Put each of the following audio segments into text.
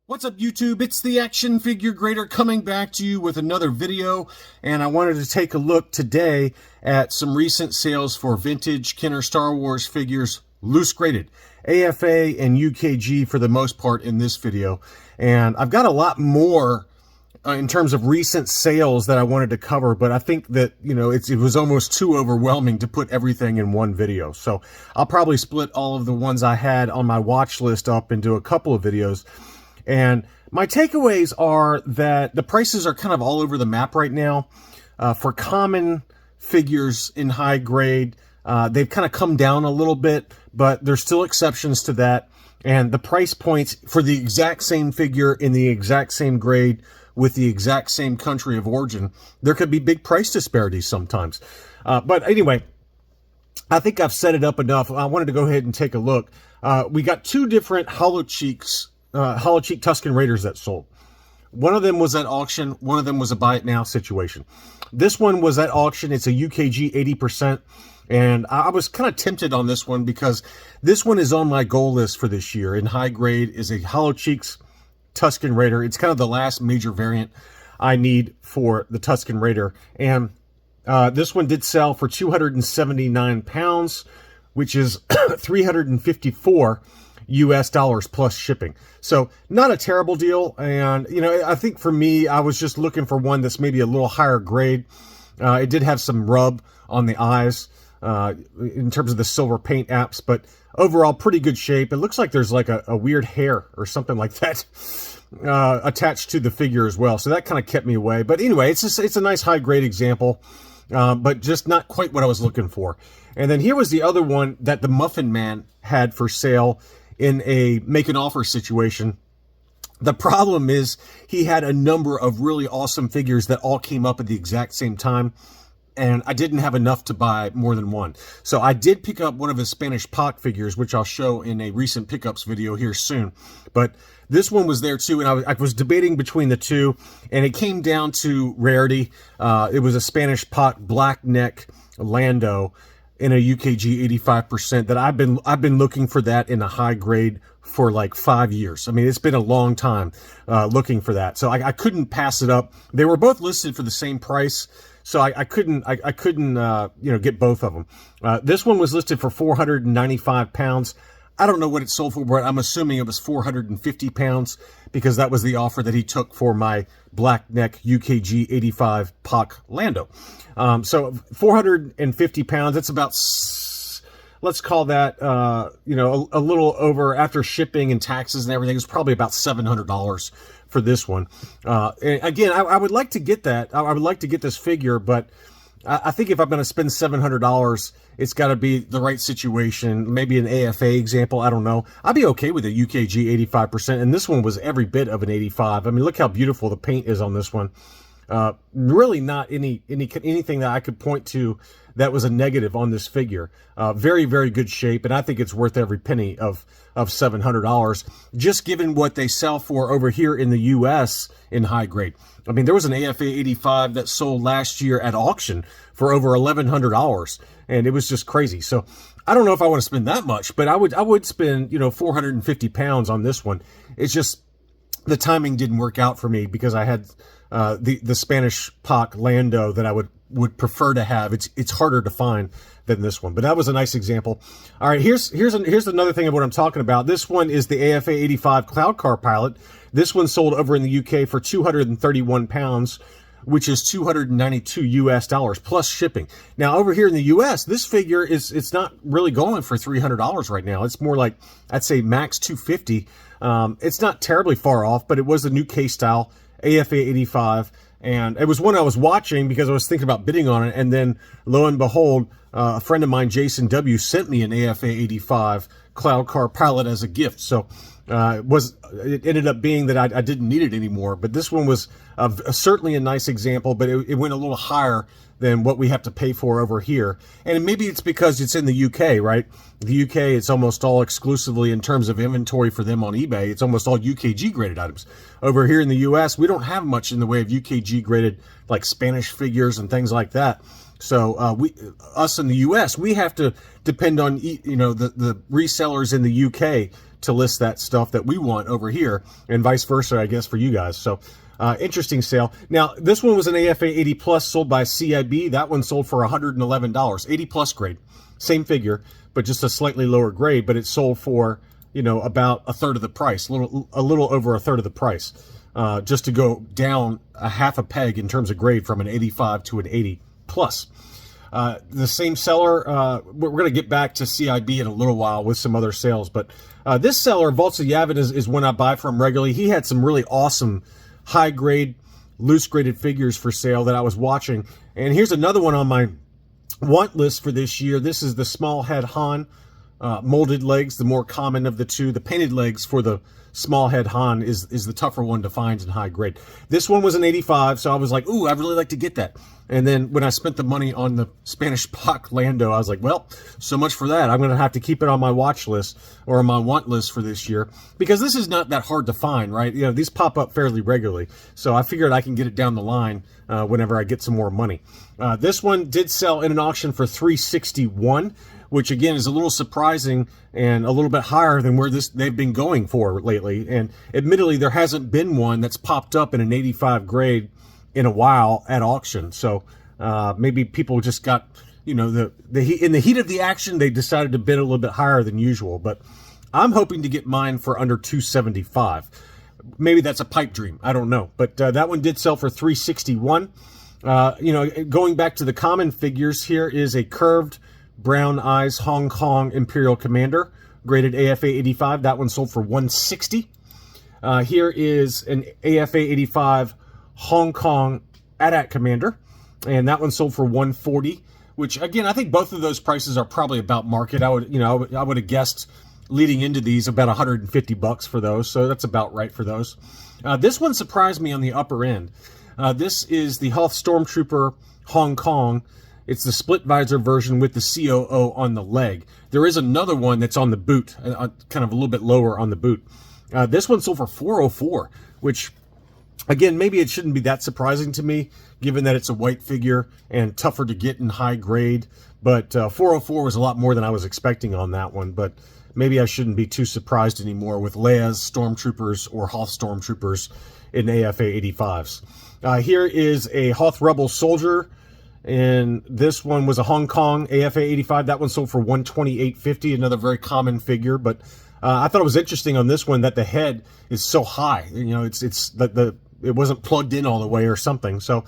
What's up, YouTube? It's the Action Figure Grader coming back to you with another video, and I wanted to take a look today at some recent sales for vintage Kenner Star Wars figures, loose graded, AFA and UKG for the most part in this video. And I've got a lot more in terms of recent sales that I wanted to cover, but I think that, it was almost too overwhelming to put everything in one video. So I'll probably split all of the ones I had on my watch list up into a couple of videos. And my takeaways are that the prices are kind of all over the map right now. For common figures in high grade, they've kind of come down a little bit, but there's still exceptions to that. And the price points for the exact same figure in the exact same grade with the exact same country of origin, there could be big price disparities sometimes. But anyway, I think I've set it up enough. I wanted to go ahead and take a look. We got two different Hollow Cheek Tusken Raiders that sold. One of them was at auction. One of them was a buy it now situation. This one was at auction. It's a UKG 80%. And I was kind of tempted on this one because this one is on my goal list for this year. In high grade is a Hollow Cheeks Tusken Raider. It's kind of the last major variant I need for the Tusken Raider. And this one did sell for 279 pounds, which is 354 US dollars plus shipping. So not a terrible deal. And, I think for me, I was just looking for one that's maybe a little higher grade. It did have some rub on the eyes in terms of the silver paint apps, but overall pretty good shape. It looks like there's like a weird hair or something like that attached to the figure as well. So that kind of kept me away. But anyway, it's a nice high grade example, but just not quite what I was looking for. And then here was the other one that the Muffin Man had for sale in a make an offer situation. The problem is he had a number of really awesome figures that all came up at the exact same time, and I didn't have enough to buy more than one. So I did pick up one of his Spanish Pac figures, which I'll show in a recent pickups video here soon. But this one was there too, and I was debating between the two, and it came down to rarity. It was a Spanish Pac black neck Lando in a UKG 85% that I've been looking for that in a high grade for like 5 years. I mean, it's been a long time looking for that. So I couldn't pass it up. They were both listed for the same price. So I couldn't get both of them. This one was listed for 495 pounds. I don't know what it sold for, but I'm assuming it was 450 pounds because that was the offer that he took for my black neck UKG 85 Pac Lando. So 450 pounds, that's about, let's call that, a little over after shipping and taxes and everything. It's probably about $700 for this one. And again, I would like to get that. I would like to get this figure, but I think if I'm going to spend $700, it's got to be the right situation. Maybe an AFA example. I don't know. I'd be okay with a UKG 85%. And this one was every bit of an 85. I mean, look how beautiful the paint is on this one. Really not anything that I could point to that was a negative on this figure. Very, very good shape. And I think it's worth every penny of $700, just given what they sell for over here in the US in high grade. I mean, there was an AFA 85 that sold last year at auction for over $1,100, and it was just crazy. So I don't know if I want to spend that much, but I would spend, 450 pounds on this one. It's just the timing didn't work out for me because I had the Spanish Pac Lando that I would prefer to have. It's harder to find than this one, but that was a nice example. All right, here's another thing of what I'm talking about. This one is the AFA 85 Cloud Car Pilot. This one sold over in the UK for 231 pounds, which is 292 US dollars plus shipping. Now over here in the US, this figure it's not really going for $300 right now. It's more like, I'd say max 250. It's not terribly far off, but it was a new case style AFA 85. And it was one I was watching because I was thinking about bidding on it. And then lo and behold, a friend of mine, Jason W., sent me an AFA 85 Cloud Car Pilot as a gift. So it ended up being that I didn't need it anymore. But this one was certainly a nice example, but it went a little higher than what we have to pay for over here. And maybe it's because it's in the UK, right? The UK, it's almost all exclusively in terms of inventory for them on eBay. It's almost all UKG graded items. Over here in the US, we don't have much in the way of UKG graded, like Spanish figures and things like that. So us in the US, we have to depend on, the resellers in the UK to list that stuff that we want over here, and vice versa, I guess, for you guys. So interesting sale. Now, this one was an AFA 80 Plus sold by CIB. That one sold for $111, 80 Plus grade. Same figure, but just a slightly lower grade, but it sold for, you know, about a third of the price, a little over a third of the price, just to go down a half a peg in terms of grade from an 85 to an 80 Plus. The same seller, we're going to get back to CIB in a little while with some other sales, but this seller, Valtza Yavin, is one I buy from regularly. He had some really awesome high-grade, loose-graded figures for sale that I was watching, and here's another one on my want list for this year. This is the small head Han, molded legs, the more common of the two. The painted legs for the small head Han is the tougher one to find in high grade. This one was an 85, so I was like, ooh, I'd really like to get that. And then when I spent the money on the Spanish Block Lando, I was like, well, so much for that. I'm going to have to keep it on my watch list or on my want list for this year, because this is not that hard to find, right? You know, these pop up fairly regularly. So I figured I can get it down the line whenever I get some more money. This one did sell in an auction for $361, which again is a little surprising and a little bit higher than where they've been going for lately. And admittedly, there hasn't been one that's popped up in an 85 grade in a while at auction. So maybe people just got, you know, in the heat of the action, they decided to bid a little bit higher than usual. But I'm hoping to get mine for under $275. Maybe that's a pipe dream. I don't know. But that one did sell for $361. You know, going back to the common figures, here is a curved brown eyes Hong Kong Imperial Commander, graded AFA 85. That one sold for $160. Here is an AFA 85 Hong Kong AT-AT Commander, and that one sold for $140. Which again, I think both of those prices are probably about market. I would have guessed leading into these about $150 for those, so that's about right for those. This one surprised me on the upper end. This is the Hoth Stormtrooper Hong Kong. It's the split visor version with the COO on the leg. There is another one that's on the boot, kind of a little bit lower on the boot. This one sold for $404, which, again, maybe it shouldn't be that surprising to me, given that it's a white figure and tougher to get in high grade. But 404 was a lot more than I was expecting on that one. But maybe I shouldn't be too surprised anymore with Leia's Stormtroopers or Hoth Stormtroopers in AFA 85s. Here is a Hoth Rebel Soldier, and this one was a Hong Kong AFA 85. That one sold for $128.50, another very common figure. But I thought it was interesting on this one that the head is so high. You know, it wasn't plugged in all the way or something. So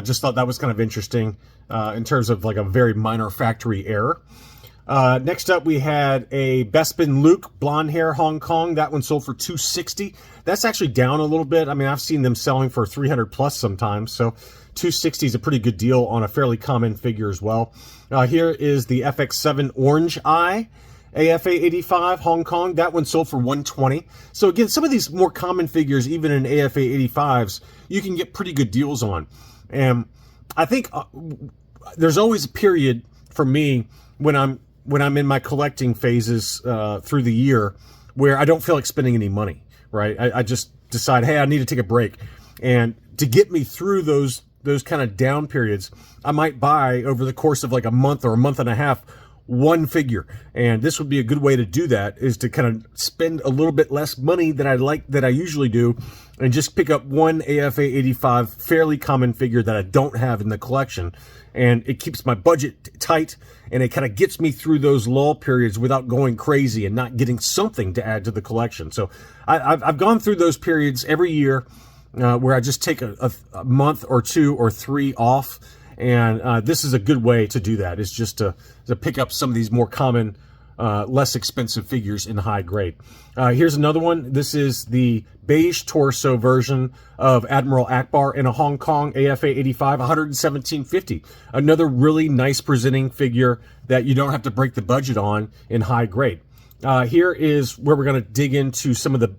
just thought that was kind of interesting in terms of like a very minor factory error. Next up, we had a Bespin Luke blonde hair Hong Kong. That one sold for $260. That's actually down a little bit. I mean, I've seen them selling for $300 plus sometimes. So $260 is a pretty good deal on a fairly common figure as well. Here is the FX7 Orange Eye AFA 85 Hong Kong. That one sold for $120. So again, some of these more common figures, even in AFA 85s, you can get pretty good deals on. And I think there's always a period for me when I'm in my collecting phases through the year where I don't feel like spending any money, right? I just decide, hey, I need to take a break. And to get me through those kind of down periods, I might buy over the course of like a month or a month and a half one figure. And this would be a good way to do that, is to kind of spend a little bit less money than I usually do, and just pick up one AFA 85 fairly common figure that I don't have in the collection. And it keeps my budget tight, and it kind of gets me through those lull periods without going crazy and not getting something to add to the collection. So I've gone through those periods every year where I just take a month or two or three off. And this is a good way to do that, is just to pick up some of these more common, less expensive figures in high grade. Here's another one. This is the beige torso version of Admiral Akbar in a Hong Kong AFA 85, $117.50. Another really nice presenting figure that you don't have to break the budget on in high grade. Here is where we're going to dig into some of the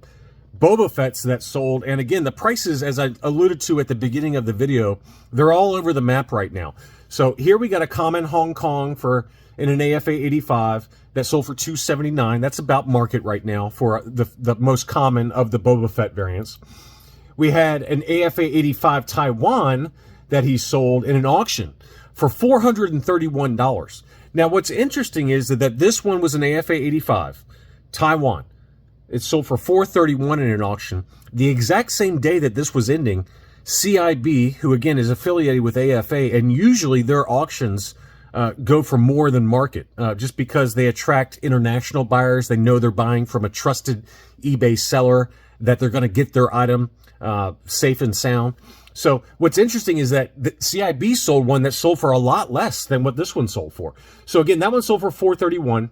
Boba Fett's that sold. And again, the prices, as I alluded to at the beginning of the video, they're all over the map right now. So here we got a common Hong Kong in an AFA 85 that sold for $279. That's about market right now for the most common of the Boba Fett variants. We had an AFA 85 Taiwan that he sold in an auction for $431. Now, what's interesting is that this one was an AFA 85 Taiwan. It sold for $431 in an auction. The exact same day that this was ending, CIB, who again is affiliated with AFA, and usually their auctions go for more than market, just because they attract international buyers. They know they're buying from a trusted eBay seller, that they're going to get their item safe and sound. So what's interesting is that the CIB sold one that sold for a lot less than what this one sold for. So again, that one sold for $431.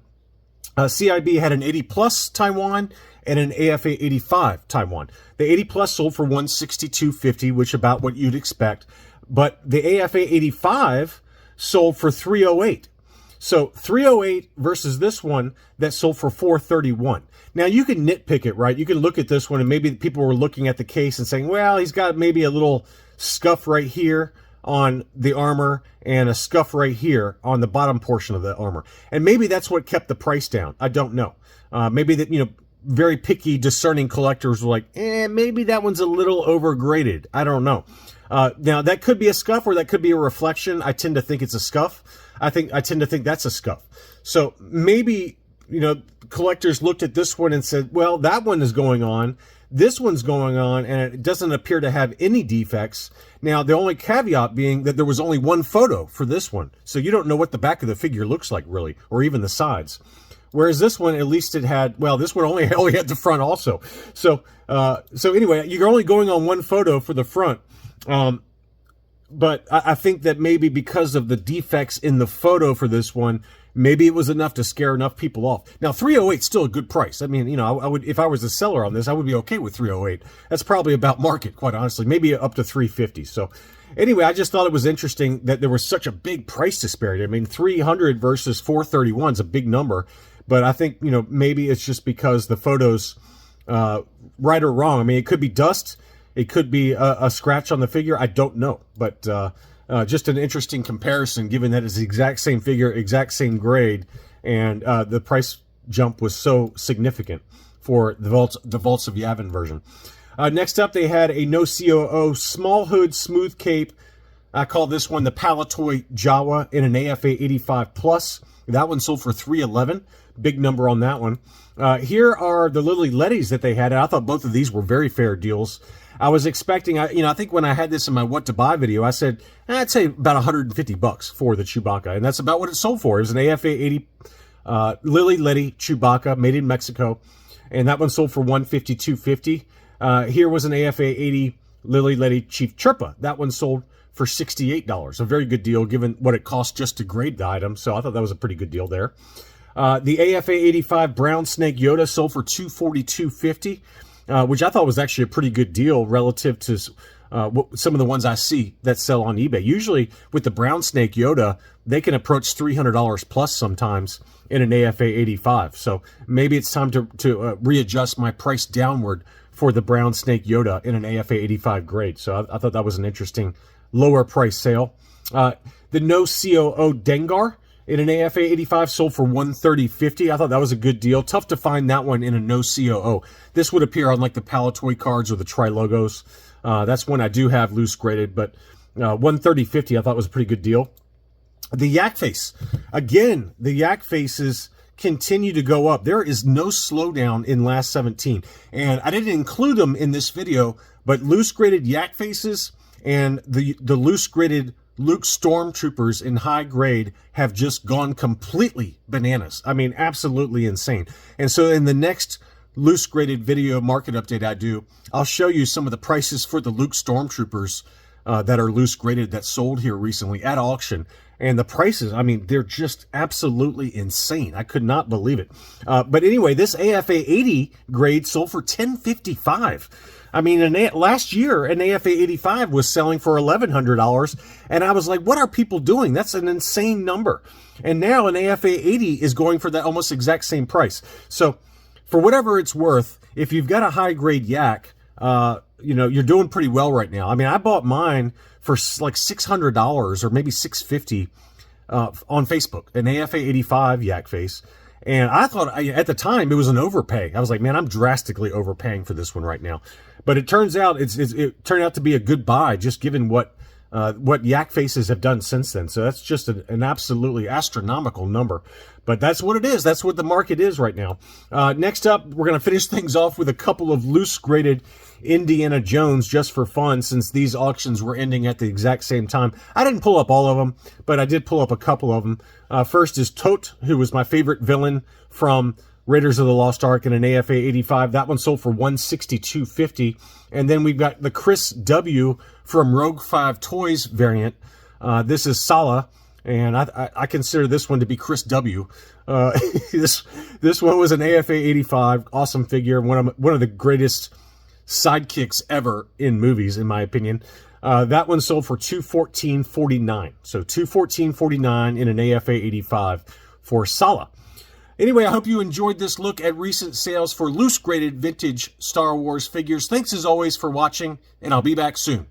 CIB had an 80 plus Taiwan and an AFA 85 Taiwan. The 80 plus sold for $162.50, which is about what you'd expect. But the AFA 85 sold for $308. So $308 versus this one that sold for $431. Now you can nitpick it, right? You can look at this one and maybe people were looking at the case and saying, well, he's got maybe a little scuff right here on the armor and a scuff right here on the bottom portion of the armor. And maybe that's what kept the price down. I don't know. Maybe that, very picky, discerning collectors were like, maybe that one's a little overgraded. I don't know. Now that could be a scuff or that could be a reflection. I tend to think it's a scuff. I tend to think that's a scuff. So maybe, collectors looked at this one and said, well, that one is going on. This one's going on, and it doesn't appear to have any defects. Now, the only caveat being that there was only one photo for this one. So you don't know what the back of the figure looks like, really, or even the sides. Whereas this one, at least it had, well, this one only had the front also. So anyway, you're only going on one photo for the front. But I think that maybe because of the defects in the photo for this one, maybe it was enough to scare enough people off. Now, $308 is still a good price. I mean, I would, if I was a seller on this, I would be okay with $308. That's probably about market, quite honestly, maybe up to $350. So anyway, I just thought it was interesting that there was such a big price disparity. I mean, 300 versus 431 is a big number, but I think, maybe it's just because the photos, right or wrong. I mean, it could be dust. It could be a scratch on the figure. I don't know, but just an interesting comparison, given that it's the exact same figure, exact same grade, and the price jump was so significant for the Vaults of Yavin version. Next up, they had a no COO small hood smooth cape. I call this one the Palatoy Jawa in an AFA 85 plus. That one sold for $311. Big number on that one. Here are the Lily Lettys that they had. And I thought both of these were very fair deals. I was expecting, I think when I had this in my what to buy video, I said, I'd say about $150 for the Chewbacca. And that's about what it sold for. It was an AFA 80 Lily Letty Chewbacca made in Mexico. And that one sold for $152.50. Here was an AFA 80 Lily Letty Chief Chirpa. That one sold for $68. A very good deal given what it cost just to grade the item. So I thought that was a pretty good deal there. The AFA 85 Brown Snake Yoda sold for $242.50. Which I thought was actually a pretty good deal relative to some of the ones I see that sell on eBay. Usually with the Brown Snake Yoda, they can approach $300 plus sometimes in an AFA 85. So maybe it's time to readjust my price downward for the Brown Snake Yoda in an AFA 85 grade. So I thought that was an interesting lower price sale. The no COO Dengar in an AFA 85 sold for $130.50. I thought that was a good deal. Tough to find that one in a no COO. This would appear on like the Palatoy cards or the Tri-Logos. That's one I do have loose graded, but $130.50 I thought was a pretty good deal. The Yak Face. Again, the Yak Faces continue to go up. There is no slowdown in last 17. And I didn't include them in this video, but loose graded Yak Faces and the loose graded Luke Stormtroopers in high grade have just gone completely bananas. I mean, absolutely insane. And so in the next loose graded video market update I do, I'll show you some of the prices for the Luke Stormtroopers that are loose graded that sold here recently at auction. And the prices, I mean, they're just absolutely insane. I could not believe it. But anyway, this AFA 80 grade sold for $1055. I mean, last year, an AFA 85 was selling for $1,100, and I was like, what are people doing? That's an insane number. And now an AFA 80 is going for that almost exact same price. So for whatever it's worth, if you've got a high-grade yak, you're doing pretty well right now. I mean, I bought mine for like $600 or maybe $650 on Facebook, an AFA 85 yak face. And I thought at the time it was an overpay. I was like, man, I'm drastically overpaying for this one right now. But it turns out it turned out to be a good buy, just given what what Yak Faces have done since then. So that's just an absolutely astronomical number. But that's what it is. That's what the market is right now. Next up, we're going to finish things off with a couple of loose graded Indiana Jones just for fun, since these auctions were ending at the exact same time. I didn't pull up all of them, but I did pull up a couple of them. First is Tote, who was my favorite villain from Raiders of the Lost Ark in an AFA 85. That one sold for $162.50. And then we've got the Chris W. from Rogue 5 Toys variant. This is Sala, and I consider this one to be Chris W. This one was an AFA 85, awesome figure, one of the greatest sidekicks ever in movies, in my opinion. That one sold for $214.49. So $214.49 in an AFA 85 for Sala. Anyway, I hope you enjoyed this look at recent sales for loose graded vintage Star Wars figures. Thanks as always for watching, and I'll be back soon.